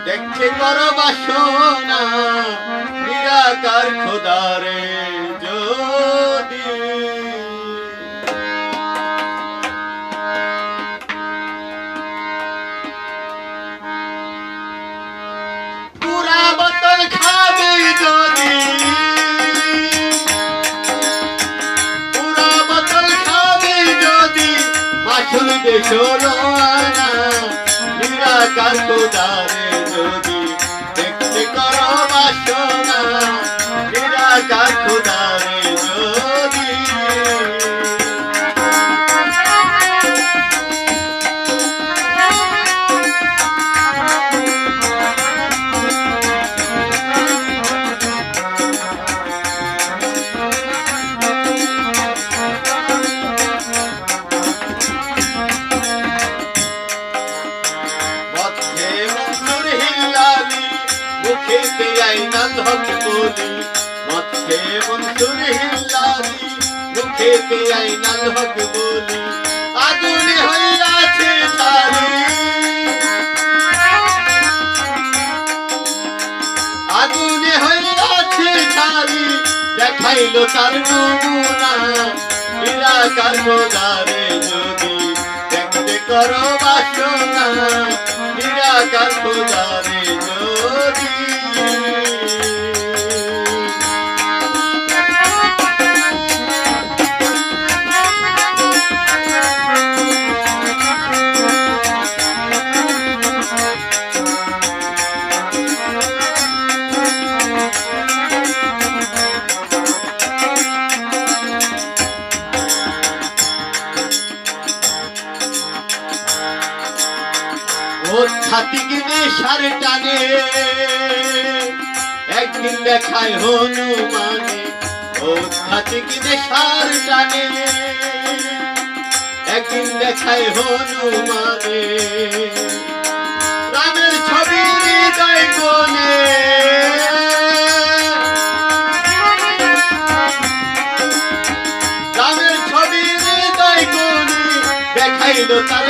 দেখতে করো বাসনা নিরাকার খোদারে যদি পুরা বোতল খাবে যদি পুরা বোতল খাবে যদি আসল দেশ না নিরাকার খোদারে যদি দেখতে করো বাসনা নিরাকার খোদারে যদি মুখেতে আইনাল হক বলি মধ্যে মনসুর হিল্লালি মুখেতে আইনাল হক বলি আগুনে হইয়াছে ছাড়ি আগুনে হইয়াছে ছাড়ি দেখাইলো তার নমুনা নিরাকার খোদারে যদি দেখতে করো বাসনা নিরাকার খোদারে যদি ছাতিক নেশার টানে একদিন দেখায় হনুমানে ও ছাতিক নেশার টানে একদিন দেখায় হনুমানে রামের ছবি হৃদয় কোণে রামের ছবি হৃদয় কোণে দেখাইলো তার